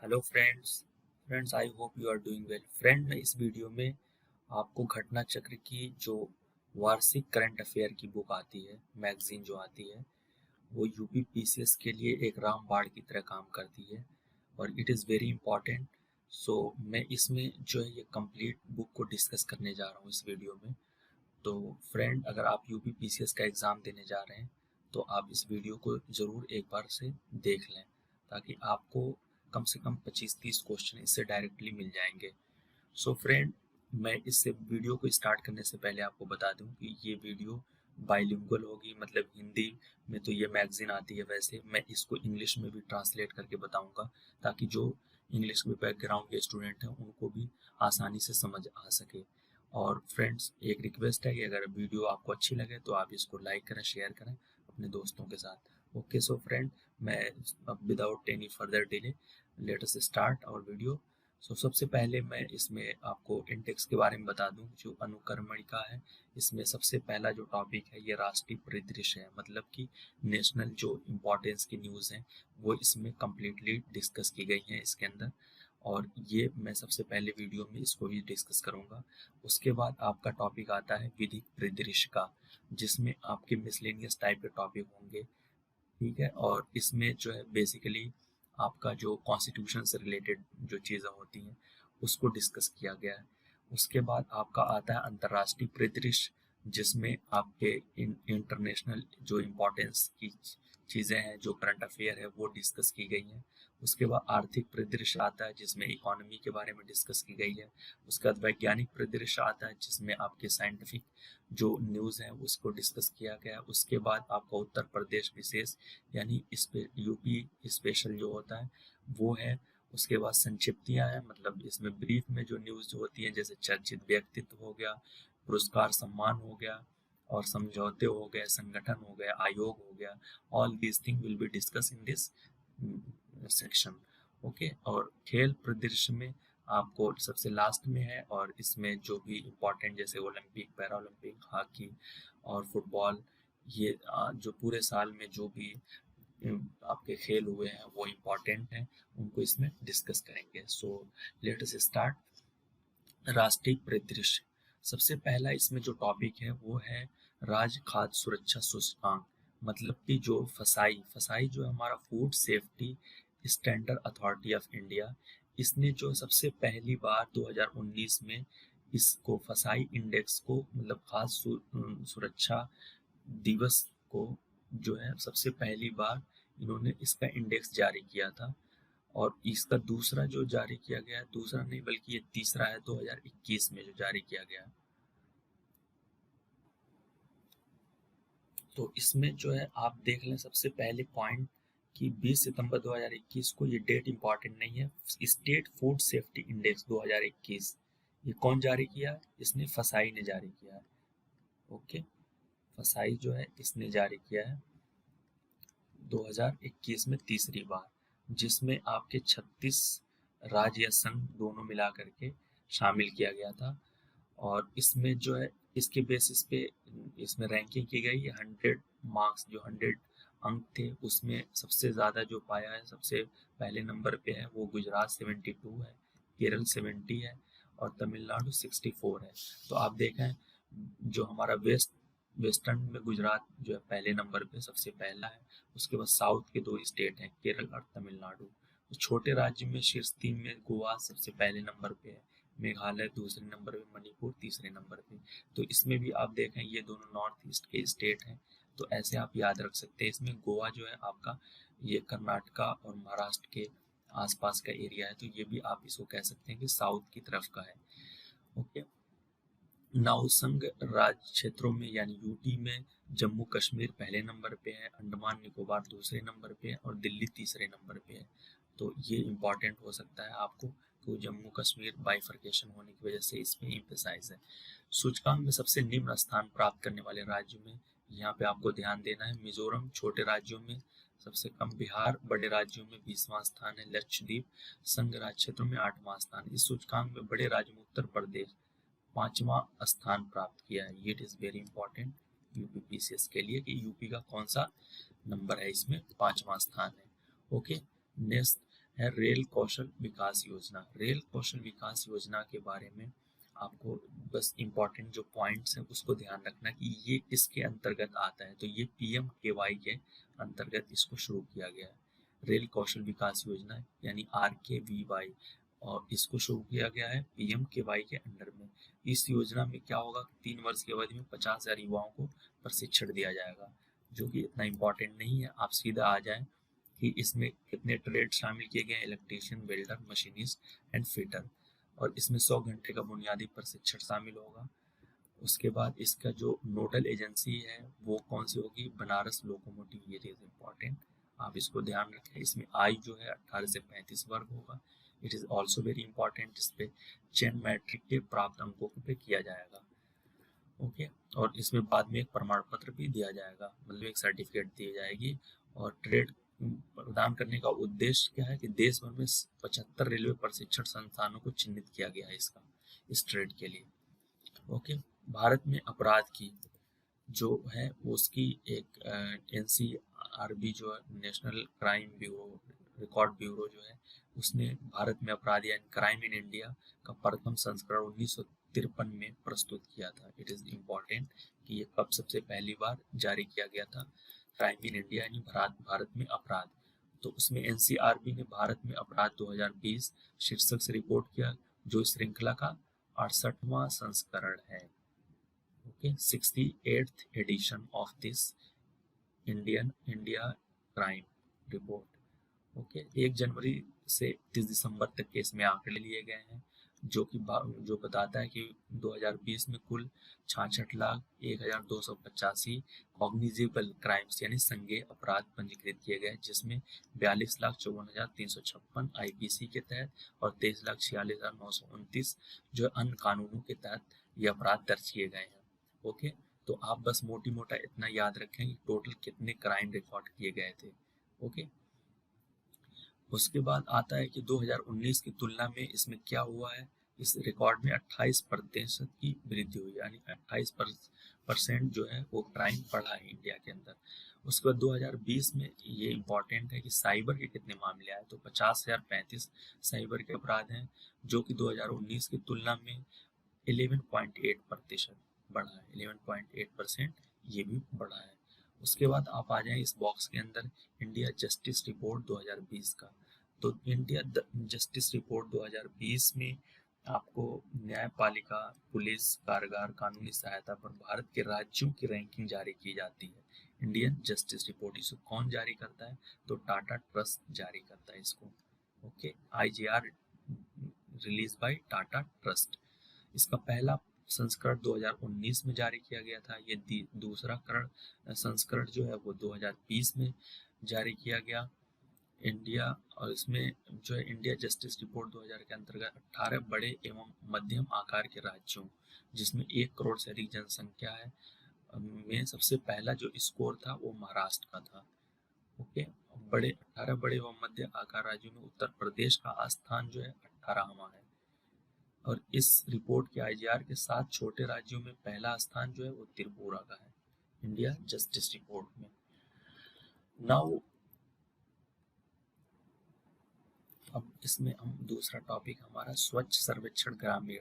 Hello friends I hope you are doing well. Friend, मैं इस video में आपको घटना चक्र की जो वार्षिक करंट अफेयर की बुक आती है, मैगजीन जो आती है, वो यूपी पीसीएस के लिए एक रामबाण की तरह काम करती है और इट इज़ वेरी इंपॉर्टेंट। सो मैं इसमें जो है ये कंप्लीट बुक को डिस्कस करने जा रहा हूँ इस वीडियो में। तो फ्रेंड, अगर आप यूपी पीसीएस का एग्ज़ाम देने जा रहे हैं तो आप इस वीडियो को ज़रूर एक बार से देख लें, ताकि आपको कम से कम 25-30 क्वेश्चन इससे डायरेक्टली मिल जाएंगे। सो फ्रेंड, मैं इससे वीडियो को स्टार्ट करने से पहले आपको बता दूं कि ये वीडियो बाइलिंगुअल होगी, मतलब हिंदी में तो ये मैगजीन आती है, वैसे मैं इसको इंग्लिश में भी ट्रांसलेट करके बताऊंगा, ताकि जो इंग्लिश में बैकग्राउंड के स्टूडेंट हैं उनको भी आसानी से समझ आ सके। और फ्रेंड्स, एक रिक्वेस्ट है कि अगर वीडियो आपको अच्छी लगे तो आप इसको लाइक करें, शेयर करें अपने दोस्तों के साथ। ओके, सो फ्रेंड, मैं अब without any further delay let us start our video. सबसे पहले मैं इसमें आपको इंडेक्स के बारे में बता दूं, जो अनुक्रमणिका है। इसमें सबसे पहला जो टॉपिक है ये राष्ट्रीय परिदृश्य है, मतलब कि नेशनल जो इम्पोर्टेंस की न्यूज़ हैं वो इसमें कम्प्लीटली डिस्कस की गई हैं इसके अंदर। और ये मैं सबसे पहले वीडियो में इसको भी डिस्कस करूंगा। उसके बाद आपका टॉपिक आता है विधिक परिदृश्य का, जिसमें आपके मिसलेनियस टाइप के टॉपिक होंगे, ठीक है। और इसमें जो है बेसिकली आपका जो कॉन्स्टिट्यूशन से रिलेटेड जो चीज़ें होती हैं उसको डिस्कस किया गया है। उसके बाद आपका आता है अंतर्राष्ट्रीय परिदृश्य, जिसमें आपके इंटरनेशनल जो इम्पोर्टेंस की चीज़ें हैं, जो करंट अफेयर है वो डिस्कस की गई हैं। उसके बाद आर्थिक परिदृश्य आता है, जिसमें इकोनॉमी के बारे में डिस्कस की गई है। उसके बाद वैज्ञानिक परिदृश्य आता है, जिसमें आपके साइंटिफिक जो न्यूज़ है उसको डिस्कस किया गया। उसके बाद आपका उत्तर प्रदेश विशेष, यानी इस पे यूपी स्पेशल जो होता है वो है। उसके बाद संक्षिप्तियाँ हैं, मतलब इसमें ब्रीफ में जो न्यूज़ जो होती है, जैसे चर्चित व्यक्तित्व हो गया, पुरस्कार सम्मान हो गया, और समझौते हो गए, संगठन हो गया, आयोग हो गया। All these thing will be discuss in this section. Okay, और खेल परिदृश्य में आपको सबसे लास्ट में है, और इसमें जो भी इम्पोर्टेंट जैसे ओलंपिक, पैरा ओलंपिक, हॉकी और फुटबॉल, ये जो पूरे साल में जो भी आपके खेल हुए हैं वो इम्पोर्टेंट हैं, उनको इसमें डिस्कस करेंगे। So let us start. राष्ट्रीय परिदृश्य, सबसे पहला इसमें जो टॉपिक है वो है राज्य खाद्य सुरक्षा सूचकांक, मतलब कि जो फसाई फसाई जो है हमारा food safety standard authority of India, इसने जो सबसे पहली बार 2019 में इसको फसाई इंडेक्स को, मतलब खाद्य सुरक्षा दिवस को जो है सबसे पहली बार इन्होंने इसका इंडेक्स जारी किया था। और इसका दूसरा जो जारी किया गया है, दूसरा नहीं बल्कि ये तीसरा है, 2021 में जो जारी किया गया। तो इसमें जो है आप देख लें सबसे पहले पॉइंट कि 20 सितंबर 2021 को, ये डेट इंपॉर्टेंट नहीं है, स्टेट फूड सेफ्टी इंडेक्स 2021, ये कौन जारी किया है? इसने फसाई ने जारी किया है। ओके, फसाई जो है इसने जारी किया है 2021 में तीसरी बार, जिसमें आपके 36 राज्य या संघ दोनों मिला करके शामिल किया गया था। और इसमें जो है इसके बेसिस पे इसमें रैंकिंग की गई है। 100 मार्क्स, जो 100 अंक थे, उसमें सबसे ज़्यादा जो पाया है, सबसे पहले नंबर पे है वो गुजरात 72 है, केरल 70 है, और तमिलनाडु 64 है। तो आप देखें, जो हमारा वेस्टर्न में गुजरात जो है पहले नंबर पे सबसे पहला है। उसके बाद साउथ के दो स्टेट हैं, केरल और तमिलनाडु। तो छोटे राज्य में शीर्ष 3 में गोवा सबसे पहले नंबर पे है, मेघालय दूसरे नंबर पे, मणिपुर तीसरे नंबर पे। तो इसमें भी आप देखें ये दोनों नॉर्थ ईस्ट के स्टेट हैं, तो ऐसे आप याद रख सकते हैं। इसमें गोवा जो है आपका ये कर्नाटका और महाराष्ट्र के आसपास का एरिया है, तो ये भी आप इसको कह सकते हैं कि साउथ की तरफ का है। ओके, नाउसंग राज्य क्षेत्रों में यानी यूटी में जम्मू कश्मीर पहले नंबर पे है, अंडमान निकोबार दूसरे नंबर पे है, और दिल्ली तीसरे नंबर पे है। तो ये इम्पॉर्टेंट हो सकता है आपको, तो जम्मू कश्मीर बाइफर्केशन होने की वजह से इसमें एम्फेसाइज है। सूचकांक में सबसे निम्न स्थान प्राप्त करने वाले राज्यों में यहाँ पे आपको ध्यान देना है, मिजोरम छोटे राज्यों में सबसे कम, बिहार बड़े राज्यों में 20वां स्थान है, लक्षद्वीप संघ राज्य क्षेत्रों में 8वां स्थान। इस सूचकांक में बड़े राज्य में उत्तर प्रदेश 5वां स्थान प्राप्त किया है। It is very important UP PCS के लिए कि यूपी का कौन सा नंबर है, इसमें 5वां स्थान है। ओके, नेक्स्ट, है रेल कौशल विकास योजना। रेल कौशल विकास योजना के बारे में आपको बस इम्पोर्टेंट जो पॉइंट्स हैं उसको ध्यान रखना कि ये किसके अंतर्गत आता है। तो ये PMKY के अंतर्गत इसको शुरू किया गया है। रेल कौशल विकास योजना यानी RKVY, और इसको शुरू किया गया है PMKY के अंडर में। इस योजना में क्या होगा, 3 वर्ष की अवधि में 50,000 युवाओं को प्रशिक्षण दिया जाएगा, जो कि इतना इम्पोर्टेंट नहीं है। आप सीधा आ जाएं कि इसमें कितने ट्रेड शामिल किए गए हैं, electrician, welder, machinist and fitter, और इसमें 100 घंटे का बुनियादी प्रशिक्षण शामिल होगा। उसके बाद इसका जो नोडल एजेंसी है वो कौन सी होगी, बनारस लोकोमोटिव। ये इज इम्पॉर्टेंट, आप इसको ध्यान रखें। इसमें आयु जो है 18 से 35 वर्ग होगा। It is also very important, इस पे चयन मैट्रिक के प्राप्त अंकों पे किया जाएगा। ओके, और इसमें बाद में एक प्रमाण पत्र भी दिया जाएगा, मतलब एक सर्टिफिकेट दी जाएगी। और ट्रेड प्रदान करने का उद्देश्य क्या है कि देश भर में 75 रेलवे प्रशिक्षण संस्थानों को चिन्हित किया गया है इसका, इस ट्रेड के लिए। ओके, भारत में अपराध की जो है उसकी एक NCRB जो है, national crime bureau, record bureau जो है, उसने भारत में अपराध यानी क्राइम इन इंडिया का प्रथम संस्करण 1953 में प्रस्तुत किया था। इट इज़ इम्पॉर्टेंट कि ये कब सबसे पहली बार जारी किया गया था, क्राइम इन इंडिया यानी भारत में अपराध। तो उसमें NCRB ने भारत में अपराध 2020 शीर्षक से रिपोर्ट किया, जो श्रृंखला का 68वां संस्करण है। Okay, 68th edition of this India crime report. Okay, 1 जनवरी से 30 दिसंबर तक के इसमें आंकड़े लिए गए हैं, जो बताता है कि 2020 में कुल 66,01,285 कॉग्निजेबल क्राइम्स यानी संज्ञेय अपराध पंजीकृत किए गए, जिसमें 42,54,356 IPC के तहत और 23,46,929 जो अन्य कानूनों के तहत ये अपराध दर्ज किए गए हैं। ओके, तो आप बस मोटी मोटा इतना याद रखें कि टोटल कितने क्राइम रिकॉर्ड किए गए थे। ओके, उसके बाद आता है कि 2019 की तुलना में इसमें क्या हुआ है, इस रिकॉर्ड में 28% की वृद्धि हुई, यानी 28% जो है वो क्राइम बढ़ा है इंडिया के अंदर। उसके बाद 2020 में ये इम्पॉर्टेंट है कि साइबर के कितने मामले आए, तो 50,035 साइबर के अपराध हैं, जो कि 2019 की तुलना में 11.8% बढ़ा है। 11.8% ये भी बढ़ा है। उसके बाद आप आ जाएं इस बॉक्स के अंदर इंडिया जस्टिस रिपोर्ट 2020 का। तो इंडिया जस्टिस रिपोर्ट 2020 में आपको न्यायपालिका, पुलिस, कारागार, कानूनी सहायता पर भारत के राज्यों की रैंकिंग जारी की जाती है। इंडियन जस्टिस रिपोर्ट इसको कौन जारी करता है, तो टाटा ट्रस्ट जारी करता है इसको। Okay, IGR release by Tata trust. इसका पहला संस्करण 2019 में जारी किया गया था। ये दूसरा संस्करण जो है वो 2020 में जारी किया गया इंडिया। और इसमें जो है इंडिया जस्टिस रिपोर्ट 2000 के अंतर्गत 18 बड़े एवं मध्यम आकार के राज्यों, जिसमें 1 करोड़ से अधिक जनसंख्या है, में सबसे पहला जो स्कोर था वो महाराष्ट्र का था। ओके, 18 बड़े एवं मध्य आकार राज्यों में उत्तर प्रदेश का स्थान जो है 18वां है। और इस रिपोर्ट के IGR के 7 छोटे राज्यों में पहला स्थान जो है वो त्रिपुरा का है, इंडिया जस्टिस रिपोर्ट में। नाउ अब इसमें हम दूसरा टॉपिक हमारा स्वच्छ सर्वेक्षण ग्रामीण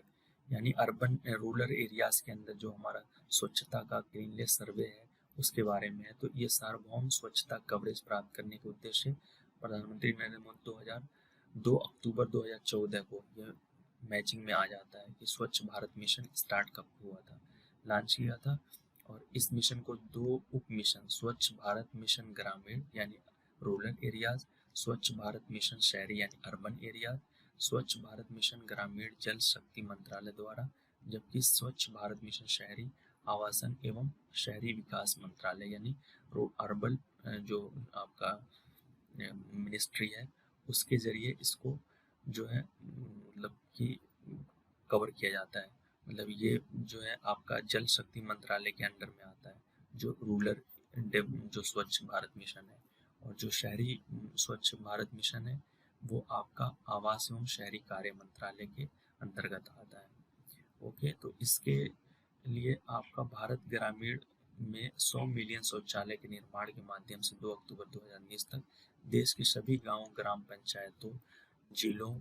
यानी अर्बन रूरल एरियाज के अंदर जो हमारा स्वच्छता का क्लीननेस सर्वे है उसके बारे में है। तो ये सार्वभौम स्वच्छता कवरेज प्राप्त करने के उद्देश्य प्रधानमंत्री नरेंद्र मोदी 2 अक्टूबर 2014 को यह मैचिंग में आ जाता है कि स्वच्छ भारत मिशन स्टार्ट कब हुआ था, लॉन्च किया था। और इस मिशन को 2 उप मिशन, स्वच्छ भारत मिशन ग्रामीण यानी रूरल एरियाज, स्वच्छ भारत मिशन शहरी यानी अर्बन एरिया, स्वच्छ भारत मिशन ग्रामीण जल शक्ति मंत्रालय द्वारा, जबकि स्वच्छ भारत मिशन शहरी आवासन एवं शहरी विकास मंत्रालय यानी अर्बन जो आपका मिनिस्ट्री है उसके जरिए इसको जो है मतलब कि कवर किया जाता है। मतलब ये जो है आपका जल शक्ति मंत्रालय के अंडर में आता है, जो रूरल जो स्वच्छ भारत मिशन है। और जो शहरी स्वच्छ भारत मिशन है वो आपका आवास एवं शहरी कार्य मंत्रालय के अंतर्गत आता है। ओके, तो इसके लिए आपका भारत ग्रामीण में 100 मिलियन शौचालय के निर्माण के माध्यम से 2 अक्टूबर 2019 तक देश के सभी गांवों, ग्राम पंचायतों, जिलों,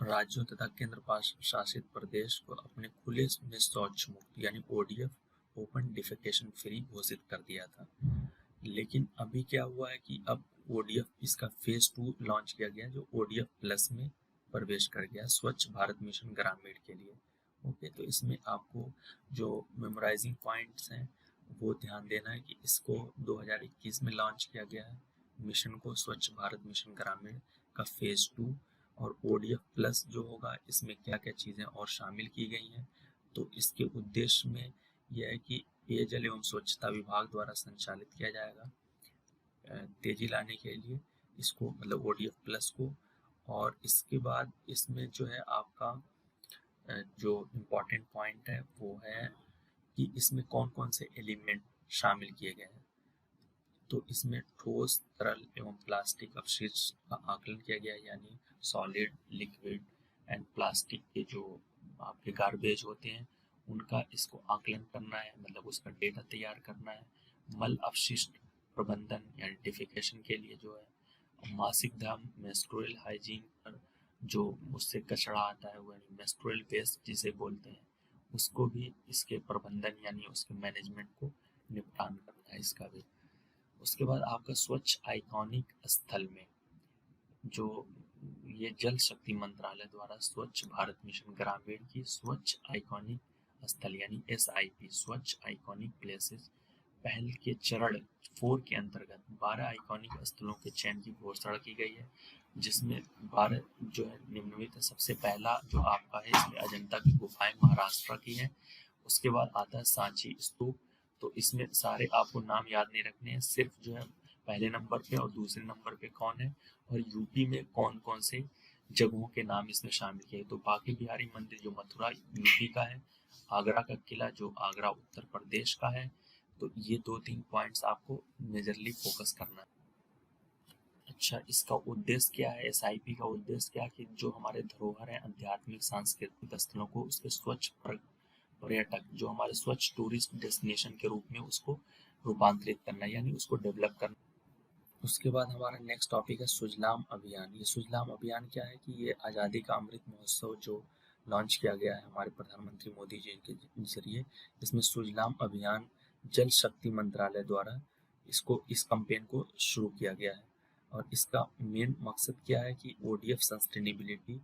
राज्यों तथा केंद्र शासित प्रदेश को अपने खुले में शौच मुक्त यानी ओडीएफ ओपन डिफेकेशन फ्री घोषित कर दिया था। लेकिन अभी क्या हुआ है कि अब ओडीएफ इसका फेज 2 लॉन्च किया गया जो ओडीएफ प्लस में प्रवेश कर गया स्वच्छ भारत मिशन ग्रामीण के लिए। ओके, तो इसमें आपको जो मेमोराइजिंग पॉइंट्स हैं वो ध्यान देना है कि इसको 2021 में लॉन्च किया गया है मिशन को, स्वच्छ भारत मिशन ग्रामीण का फेज 2। और ओडीएफ प्लस जो होगा इसमें क्या क्या चीज़ें और शामिल की गई हैं, तो इसके उद्देश्य में यह है कि पेयजल एवं स्वच्छता विभाग द्वारा संचालित किया जाएगा तेजी लाने के लिए इसको, मतलब ओडीएफ प्लस को। और इसके बाद इसमें जो है आपका जो इम्पोर्टेंट पॉइंट है वो है कि इसमें कौन कौन से एलिमेंट शामिल किए गए हैं। तो इसमें ठोस, तरल एवं प्लास्टिक अपशिष्ट का आकलन किया गया है, यानी सॉलिड, लिक्विड एंड प्लास्टिक के जो आपके गार्बेज होते हैं उनका इसको आकलन करना है, मतलब उसका डेटा तैयार करना है। मल अपशिष्ट प्रबंधन यानी डिफिकेशन के लिए जो है मासिक धर्म, मेंस्ट्रुअल हाइजीन पर जो उससे कचरा आता है वो यानी मेंस्ट्रुअल वेस्ट जिसे बोलते हैं, उसको भी इसके प्रबंधन यानी उसके मैनेजमेंट को निपटान करना है इसका भी। उसके बाद आपका स्वच्छ आइकॉनिक स्थल में जो ये जल शक्ति मंत्रालय द्वारा स्वच्छ भारत मिशन ग्रामीण की स्वच्छ आइकॉनिक स्थल यानी SIP स्वच्छ आइकॉनिक प्लेसेस पहल के चरण 4 के अंतर्गत 12 आइकॉनिक स्थलों के चयन की घोषणा की गई है, जिसमें 12 जो है निम्नलिखित है। सबसे पहला जो आपका है इसमें अजंता की गुफाएं महाराष्ट्र की है। उसके बाद आता है सांची स्तूप, तो इसमें सारे आपको नाम याद नहीं रखने हैं, सिर्फ जो है पहले नंबर पे और दूसरे नंबर पे कौन है और यूपी में कौन कौन से जगहों के नाम इसमें शामिल किए। तो बांके बिहारी मंदिर जो मथुरा यूपी का है, आगरा का किला जो आगरा उत्तर प्रदेश का है। तो ये 2-3 पॉइंट्स आपको मेजरली फोकस करना है। अच्छा, इसका उद्देश्य क्या है, SIP का उद्देश्य क्या है कि जो हमारे धरोहर है आध्यात्मिक सांस्कृतिक स्थलों को उसके स्वच्छ पर्यटक जो हमारे स्वच्छ टूरिस्ट डेस्टिनेशन के रूप में उसको रूपांतरित करना, यानी उसको डेवलप करना। उसके बाद हमारा नेक्स्ट टॉपिक है सुजलाम अभियान। ये सुजलाम अभियान क्या है कि ये आज़ादी का अमृत महोत्सव जो लॉन्च किया गया है हमारे प्रधानमंत्री मोदी जी के जरिए, इसमें सुजलाम अभियान जल शक्ति मंत्रालय द्वारा इस कैंपेन को शुरू किया गया है। और इसका मेन मकसद क्या है कि ODF सस्टेनेबिलिटी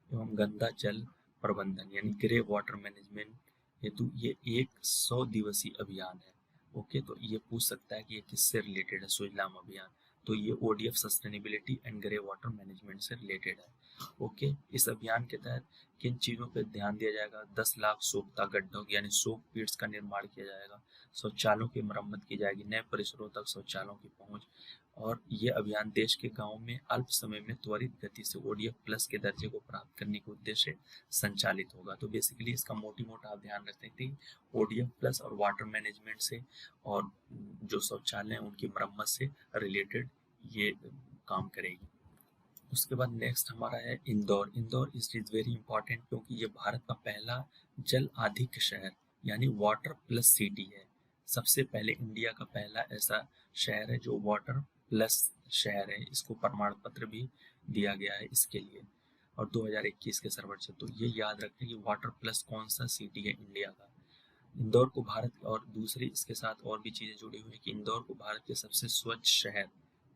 एवं गंदा जल प्रबंधन यानी ग्रे वाटर मैनेजमेंट हेतु ये 100 दिवसीय अभियान है। ओके, तो ये पूछ सकता है कि ये किससे रिलेटेड है सुजलाम अभियान, तो ये ODF sustainability and grey water management से रिलेटेड है। ओके, इस अभियान के तहत किन चीज़ों पर ध्यान दिया जाएगा, 10 लाख सोखता गड्ढों यानी सोक पिट्स का निर्माण किया जाएगा, शौचालयों की मरम्मत की जाएगी, नए परिसरों तक शौचालयों की पहुंच। और ये अभियान देश के गाँव में अल्प समय में त्वरित गति से ODF प्लस के दर्जे को प्राप्त करने के उद्देश्य से संचालित होगा। तो बेसिकली इसका मोटा आप ध्यान रखते थे ODF प्लस और वाटर मैनेजमेंट से और जो शौचालय हैं उनकी मरम्मत से रिलेटेड ये काम करेगी। उसके बाद नेक्स्ट हमारा है Indore. Indore is very important क्योंकि ये भारत का पहला जल आधिक्य शहर यानी वाटर प्लस सिटी है। सबसे पहले इंडिया का पहला ऐसा शहर है जो वाटर प्लस शहर है, इसको प्रमाण पत्र भी दिया गया है इसके लिए और 2021 के सर्वे से। तो ये याद रखें कि वाटर प्लस कौन सा सिटी है इंडिया का। इंदौर को भारत और दूसरी इसके साथ और भी चीज़ें जुड़ी हुई हैं कि इंदौर को भारत के सबसे स्वच्छ शहर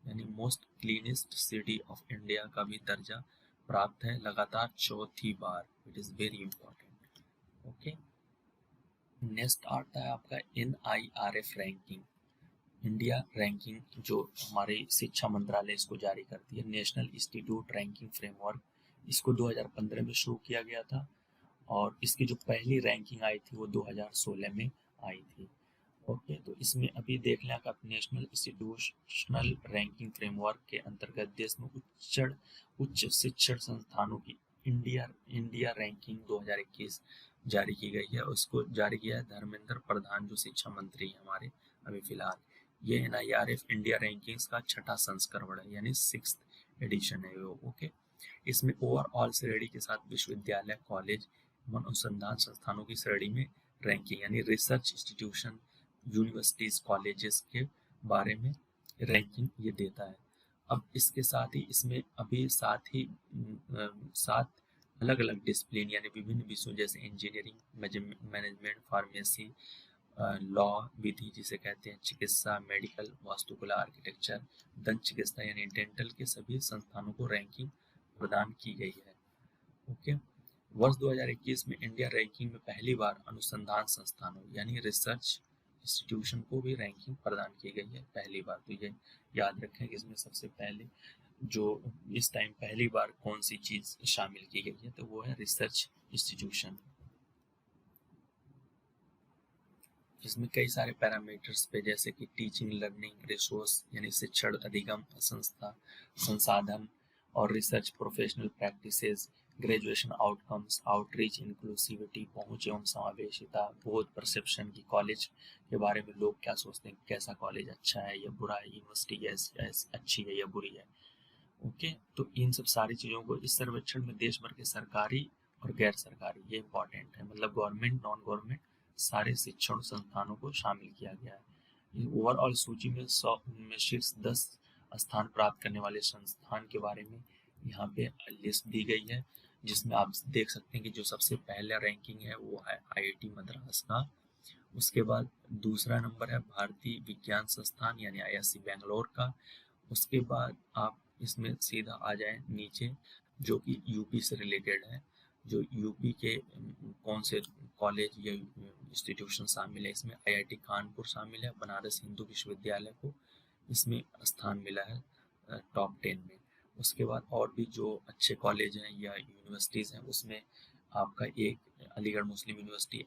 यानी most cleanest city of India का भी दर्जा प्राप्त है लगातार 4थी बार। It is very important. Okay, next आता है आपका NIRF रैंकिंग, इंडिया रैंकिंग जो हमारे शिक्षा मंत्रालय इसको जारी करती है, नेशनल इंस्टीट्यूट रैंकिंग फ्रेमवर्क। इसको 2015 में शुरू किया गया था और इसकी जो पहली रैंकिंग आई थी वो 2016 में आई थी। ओके, तो इसमें अभी देख लें आप नेशनल इंस्टीट्यूशनल रैंकिंग फ्रेमवर्क के अंतर्गत देश में उच्च शिक्षण संस्थानों की इंडिया रैंकिंग 2021 जारी की गई है। उसको जारी किया है धर्मेंद्र प्रधान जो शिक्षा मंत्री हैं हमारे अभी फिलहाल। ये NIRF इंडिया रैंकिंग्स का 6ठा संस्करण है यानी 6th एडिशन है वो। ओके, इसमें ओवरऑल श्रेणी के साथ विश्वविद्यालय, कॉलेज, अनुसंधान संस्थानों की श्रेणी में रैंकिंग यानी रिसर्च इंस्टीट्यूशन, यूनिवर्सिटीज, कॉलेजेस के बारे में रैंकिंग ये देता है। अब इसके साथ ही इसमें अभी साथ ही 7 अलग अलग डिसिप्लिन यानी विभिन्न विषयों जैसे इंजीनियरिंग, मैनेजमेंट, फार्मेसी, लॉ, विधि जिसे कहते हैं, चिकित्सा, मेडिकल, वास्तुकला, आर्किटेक्चर, दंत चिकित्सा यानी डेंटल के सभी संस्थानों को रैंकिंग प्रदान की गई है। ओके। वर्ष 2021 में इंडिया रैंकिंग में पहली बार अनुसंधान संस्थानों यानी रिसर्च इंस्टीट्यूशन को भी रैंकिंग प्रदान की गई है पहली बार। तो ये याद रखें कि इसमें सबसे पहले जो इस टाइम पहली बार कौन सी चीज शामिल की गई है तो वो है रिसर्च इंस्टीट्यूशन। इसमें कई सारे पैरामीटर्स पे जैसे कि टीचिंग, लर्निंग, रिसोर्स यानी शिक्षण, अधिगम, संस्था, संसाधन और research, professional practices, graduation outcomes, outreach, inclusivity, पहुंच एवं समावेशिता, बोध, परसेप्शन की कॉलेज के बारे में लोग क्या सोचते हैं, कैसा कॉलेज अच्छा है या बुरा है, यूनिवर्सिटी अच्छी है या बुरी है। ओके। तो इन सब सारी चीज़ों को इस सर्वेक्षण में देश भर के सरकारी और गैर सरकारी, ये इंपॉर्टेंट है, मतलब गवर्नमेंट, नॉन गवर्नमेंट सारे शिक्षण संस्थानों को शामिल किया गया है। ओवरऑल सूची में 100 में शीर्ष 10 स्थान प्राप्त करने वाले संस्थान के बारे में यहाँ पे लिस्ट दी गई है, जिसमें आप देख सकते हैं कि जो सबसे पहला रैंकिंग है वो है आईआईटी मद्रास का। उसके बाद दूसरा नंबर है भारतीय विज्ञान संस्थान यानी आईआईसी बेंगलोर का। उसके बाद आप इसमें सीधा आ जाएं नीचे, जो कि यूपी से रिलेटेड है, जो यूपी के कौन से कॉलेज या इंस्टीट्यूशन शामिल है इसमें, आईआईटी कानपुर शामिल है, बनारस हिंदू विश्वविद्यालय को इसमें स्थान मिला है टॉप 10 में। उसके बाद और भी जो अच्छे कॉलेज हैं या यूनिवर्सिटीज़ हैं उसमें आपका एक अलीगढ़ मुस्लिम यूनिवर्सिटी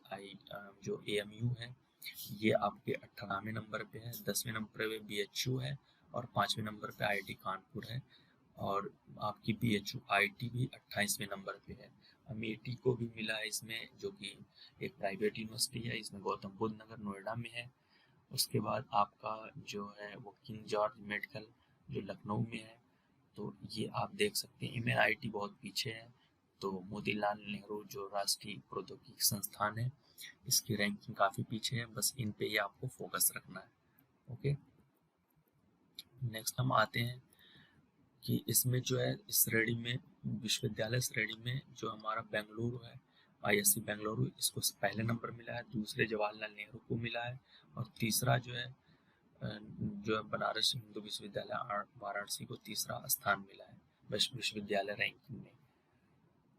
जो एएमयू है, ये आपके 18वें नंबर पे है, 10वें नंबर पे बीएचयू है और 5वें नंबर पे आईआईटी कानपुर है। और आपकी बीएचयू आईटी भी 28वें नंबर पे है। अमेठी को भी मिला है इसमें, जो कि एक प्राइवेट यूनिवर्सिटी है, इसमें गौतम बुद्ध नगर नोएडा में है। उसके बाद आपका जो है वो किंग जॉर्ज मेडिकल जो लखनऊ में है। तो ये आप देख सकते हैं, एमएनआईटी बहुत पीछे है। तो मोतीलाल नेहरू जो राष्ट्रीय प्रौद्योगिकी संस्थान है, इसकी रैंकिंग काफ़ी पीछे है, बस इन पे ही आपको फोकस रखना है। ओके। नेक्स्ट हम आते हैं कि इसमें जो है इस श्रेणी में, विश्वविद्यालय श्रेणी में जो हमारा बेंगलुरु है, आईएससी बेंगलुरु, इसको पहले नंबर मिला है, दूसरे जवाहरलाल नेहरू को मिला है और तीसरा जो है बनारस हिंदू विश्वविद्यालय वाराणसी को तीसरा स्थान मिला है विश्वविद्यालय रैंकिंग में।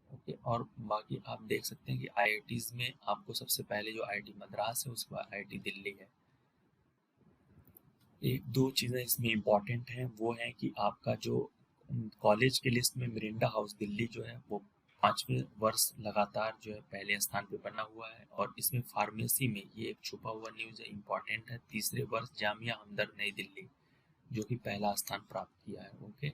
ओके। और बाकी आप देख सकते हैं कि आईआईटीज में आपको सबसे पहले जो आईआईटी मद्रास है, उसके बाद आईआईटी दिल्ली है। एक दो चीज़ें इसमें इम्पॉर्टेंट हैं, वो है कि आपका जो कॉलेज की लिस्ट में मिरिंडा हाउस दिल्ली जो है वो 5वें वर्ष लगातार जो है पहले स्थान पे बना हुआ है। और इसमें फार्मेसी में ये एक छुपा हुआ न्यूज़ है, इम्पॉर्टेंट है, तीसरे वर्ष जामिया हमदर्द नई दिल्ली जो कि पहला स्थान प्राप्त किया है। ओके।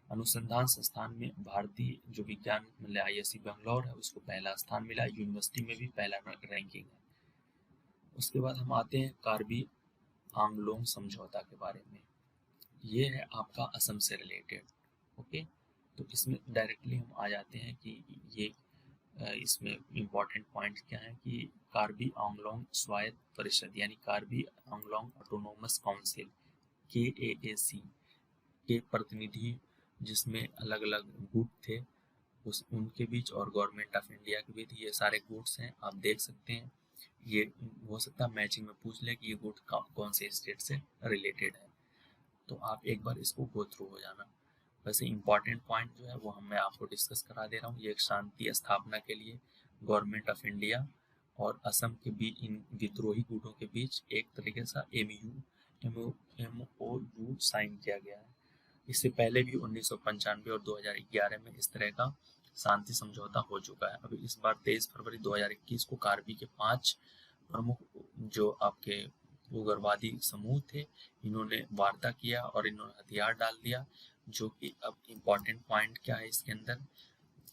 अनुसंधान संस्थान में भारतीय जो विज्ञान मतलब आईआईसी बेंगलोर है उसको पहला स्थान मिला, यूनिवर्सिटी में भी पहला रैंकिंग है। उसके बाद हम आते हैं कार्बी आंगलोंग समझौता के बारे में। ये है आपका असम से रिलेटेड। ओके। तो इसमें डायरेक्टली हम आ जाते हैं कि ये इसमें इम्पॉर्टेंट पॉइंट क्या है कि कार्बी आंगलोंग स्वायत्त परिषद यानी Karbi Anglong autonomous council KAAC के प्रतिनिधि, जिसमें अलग अलग गुट थे उस उनके बीच और गवर्नमेंट ऑफ इंडिया के बीच, ये सारे गुट्स हैं, आप देख सकते हैं। ये हो सकता है मैचिंग में पूछ ले कि ये गुट कौन से स्टेट से रिलेटेड है, तो आप एक बार इसको गो थ्रू हो जाना। वैसे इंपॉर्टेंट पॉइंट जो है वो मैं आपको डिस्कस करा दे रहा हूँ। ये एक शांति स्थापना के लिए गवर्नमेंट ऑफ इंडिया और असम के बीच, इन विद्रोही गुटों के बीच एक तरीके से MOU साइन किया गया है। इससे पहले भी 1995 और 2011 में इस तरह का शांति समझौता हो चुका है। अभी इस बार 23 फरवरी 2021 को कार्बी के 5 प्रमुख जो आपके उग्रवादी समूह थे, इन्होंने वार्ता किया और इन्होंने हथियार डाल दिया। जो कि अब इम्पोर्टेंट पॉइंट क्या है इसके अंदर,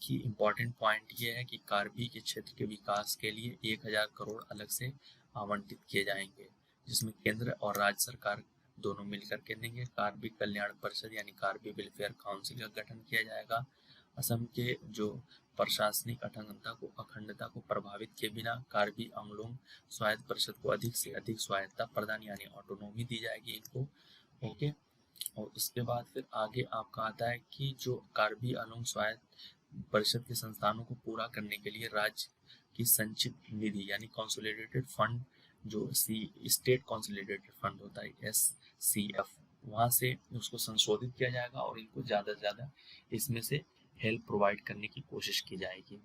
कि इम्पोर्टेंट पॉइंट ये है कि कार्बी के क्षेत्र के विकास के लिए 1000 करोड़ अलग से आवंटित किए जाएंगे, जिसमें केंद्र और राज्य सरकार दोनों मिलकर के देंगे। कार्बी कल्याण परिषद यानी कार्बी वेलफेयर काउंसिल का गठन किया जाएगा। असम के जो प्रशासनिक अखंडता को प्रभावित किए बिना कार्बी आंगलोंग स्वायत्त परिषद को अधिक से अधिक स्वायत्तता प्रदान यानी ऑटोनोमी दी जाएगी इनको। ओके। और उसके बाद फिर आगे आपका आता है कि जो कार्बी आंगलोंग स्वायत्त परिषद के संस्थानों को पूरा करने के लिए राज्य की संचित निधि यानी कंसोलिडेटेड फंड, जो स्टेट कंसोलिडेटेड फंड होता है SCF, वहाँ से उसको संशोधित किया जाएगा और इनको ज़्यादा से ज़्यादा इसमें से हेल्प प्रोवाइड करने की कोशिश की जाएगी।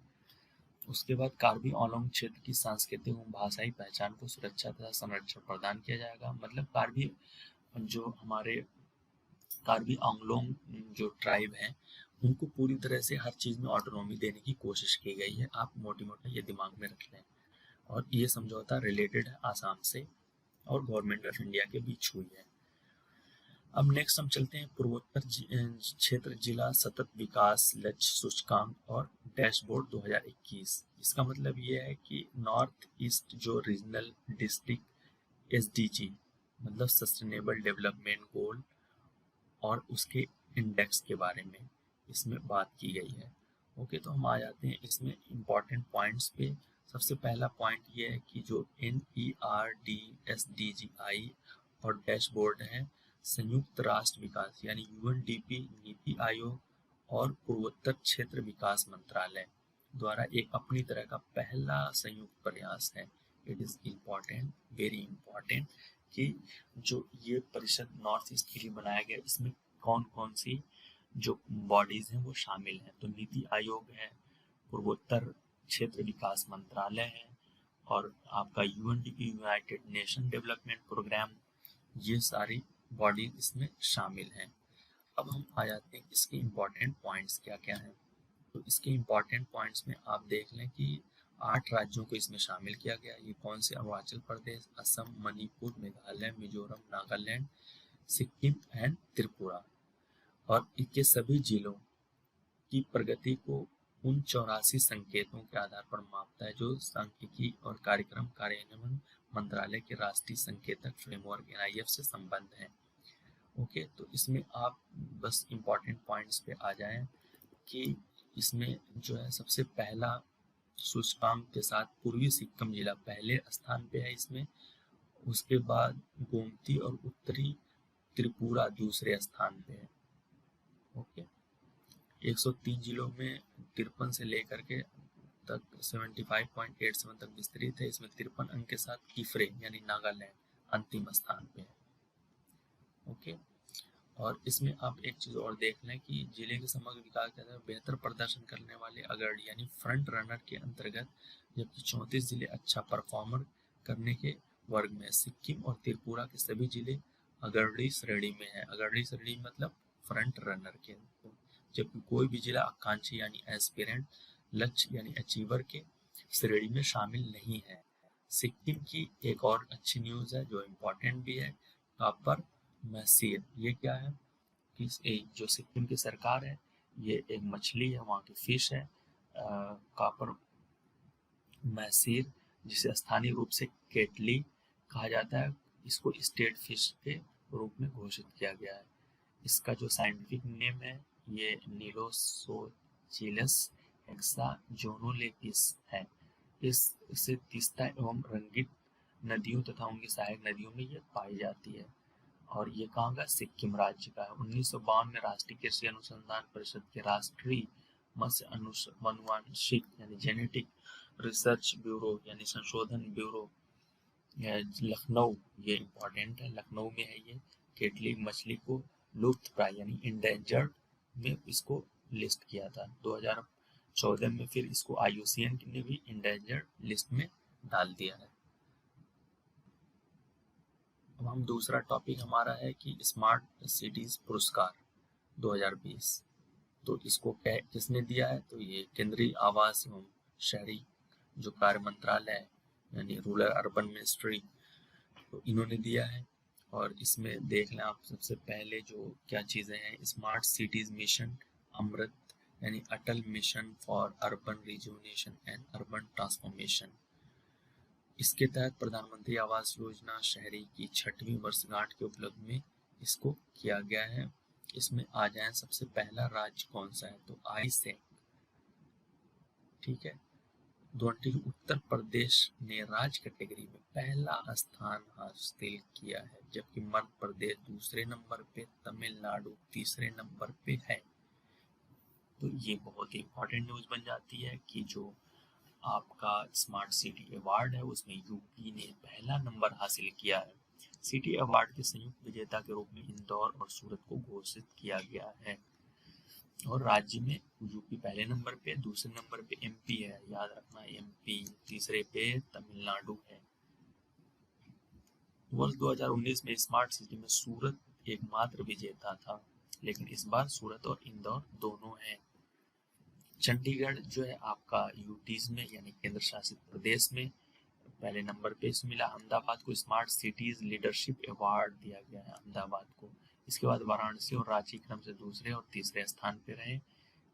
उसके बाद कार्बी आंगलोंग क्षेत्र की सांस्कृतिक एवं भाषाई पहचान को सुरक्षा तथा संरक्षण प्रदान किया जाएगा। मतलब कार्बी जो हमारे कार्बी आंगलोंग जो ट्राइब है उनको पूरी तरह से हर चीज़ में ऑटोनॉमी देने की कोशिश की गई है। आप मोटी मोटा ये दिमाग में रख लें। और ये समझौता रिलेटेड है आसाम से और गवर्नमेंट ऑफ इंडिया के बीच हुई है। अब नेक्स्ट हम चलते हैं पूर्वोत्तर क्षेत्र जिला सतत विकास लक्ष्य सूचकांक और डैशबोर्ड 2021। इसका मतलब ये है कि नॉर्थ ईस्ट जो रीजनल डिस्ट्रिक्ट SDG मतलब सस्टेनेबल डेवलपमेंट गोल और उसके इंडेक्स के बारे में इसमें बात की गई है। ओके, तो हम आ जाते हैं इसमें इम्पॉर्टेंट पॉइंट्स पे। सबसे पहला पॉइंट ये है कि जो NERD/SDGI और डैशबोर्ड है संयुक्त राष्ट्र विकास यानी UNDP, नीति आयोग और पूर्वोत्तर क्षेत्र विकास मंत्रालय द्वारा एक अपनी तरह का पहला संयुक्त प्रयास है। It is important, very important कि जो ये परिषद नॉर्थ ईस्ट के लिए बनाया गया इसमें कौन कौन सी जो बॉडीज हैं वो शामिल हैं। तो नीति आयोग है, पूर्वोत्तर क्षेत्र विकास मंत्रालय है और आपका UNDP United Nation Development Programme, ये सारी बॉडीज इसमें शामिल हैं। अब हम आ जाते हैं इसके इम्पॉर्टेंट पॉइंट्स क्या क्या हैं। तो इसके इम्पॉर्टेंट पॉइंट्स में आप देख लें कि 8 राज्यों को इसमें शामिल किया गया। ये कौन से? अरुणाचल प्रदेश, असम, मणिपुर, मेघालय, मिजोरम, नागालैंड, सिक्किम एंड त्रिपुरा। और इनके सभी जिलों की प्रगति को उन 84 संकेतों के आधार पर मापता है जो सांख्यिकी और कार्यक्रम कार्यान्वयन मंत्रालय के राष्ट्रीय संकेतक फ्रेमवर्क NIF से संबद्ध है। ओके, तो इसमें आप बस इम्पॉर्टेंट पॉइंट्स पे आ जाएं कि इसमें जो है सबसे पहला सूचकांक के साथ पूर्वी सिक्किम जिला पहले स्थान पे है इसमें। उसके बाद गोमती और उत्तरी त्रिपुरा दूसरे स्थान पे है। ओके, 103 जिलों में 53 से लेकर के तक 75.87 तक विस्तृत है। इसमें 53 अंक के साथ किफरे यानी नागालैंड अंतिम स्थान पे है। ओके, और इसमें आप एक चीज़ और देख लें कि जिले के समग्र विकास के अंदर बेहतर प्रदर्शन करने वाले अग्रणी यानी फ्रंट रनर के अंतर्गत जबकि 34 जिले अच्छा परफॉर्मर करने के वर्ग में, सिक्किम और त्रिपुरा के सभी जिले अग्रणी श्रेणी में है। अग्रणी श्रेणी मतलब फ्रंट रनर के, जबकि कोई भी जिला आकांक्षी यानी एस्पिरेंट लक्ष्य यानी अचीवर के श्रेणी में शामिल नहीं है। सिक्किम की एक और अच्छी न्यूज़ है जो इम्पोर्टेंट भी है, कापर महसीर। ये क्या है कि जो सिक्किम की सरकार है ये एक मछली है, वहाँ की फिश है कापर महसीर, जिसे स्थानीय रूप से केटली कहा जाता है। इसको स्टेट फिश के रूप में घोषित किया गया है। इसका जो साइंटिफिक नेम है ये नीलोसोचिलस हेक्साजोनोलेपिस है। इससे तीस्ता एवं रंगीत नदियों तथा उनकी सहायक नदियों में ये पाई जाती है। और ये कहाँ का? सिक्किम राज्य का है। 1952 में राष्ट्रीय कृषि अनुसंधान परिषद के राष्ट्रीय मत्स्य अनुवांशिक यानी जेनेटिक रिसर्च ब्यूरो यानी संशोधन ब्यूरो लखनऊ, ये इम्पोर्टेंट है, लखनऊ में है ये, केटली मछली को लुप्त प्राय यानी इंडेंजर्ड में इसको लिस्ट किया था। 2014 में फिर इसको IUCN ने भी इंडेंजर्ड लिस्ट में डाल दिया है। अब हम दूसरा टॉपिक हमारा है कि स्मार्ट सिटीज पुरस्कार 2020। तो इसको किसने दिया है? तो ये केंद्रीय आवास एवं शहरी जो कार्य मंत्रालय है यानी रूरल अर्बन मिनिस्ट्री, तो इन्होंने दिया है। और इसमें देख लें आप सबसे पहले जो क्या चीज़ें हैं, स्मार्ट सिटीज मिशन अमृत यानी Atal mission for urban rejuvenation and urban transformation. इसके तहत प्रधानमंत्री आवास योजना शहरी की 6वीं वर्षगांठ के उपलक्ष्य में इसको किया गया है। इसमें आ जाए सबसे पहला राज्य कौन सा है? तो आइसैक, ठीक है। उत्तर प्रदेश ने राज्य कैटेगरी में पहला स्थान हासिल किया है, जबकि मध्य प्रदेश दूसरे नंबर पे, तमिलनाडु तीसरे नंबर पे है। तो ये बहुत ही इंपॉर्टेंट न्यूज़ बन जाती है कि जो आपका स्मार्ट सिटी अवार्ड है उसमें यूपी ने पहला नंबर हासिल किया है। सिटी अवार्ड के संयुक्त विजेता के रूप में इंदौर और सूरत को घोषित किया गया है। और राज्य में यूपी पहले नंबर पे, दूसरे नंबर पे एमपी है, याद रखना एमपी, तीसरे पे तमिलनाडु है। वर्ष 2019 में स्मार्ट सिटी में सूरत एकमात्र विजेता था, लेकिन इस बार सूरत और इंदौर दोनों हैं। चंडीगढ़ जो है आपका यूटीज में यानी केंद्र शासित प्रदेश में पहले नंबर पे मिला। अहमदाबाद को स्मार्ट सिटीज लीडरशिप अवार्ड दिया गया है, अहमदाबाद को। इसके बाद वाराणसी और रांची क्रम से दूसरे और तीसरे स्थान पे रहे।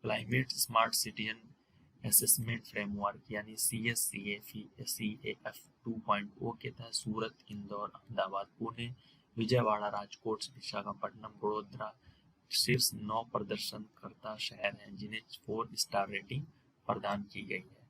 Climate smart citizen assessment framework यानी CSCAF 2.0 के तहत सूरत, इंदौर, अहमदाबाद, पुणे, विजयवाड़ा, राजकोट, विशाखापट्टनम, बड़ोदरा शीर्ष 9 प्रदर्शनकर्ता शहर हैं जिन्हें 4 स्टार रेटिंग प्रदान की गई है।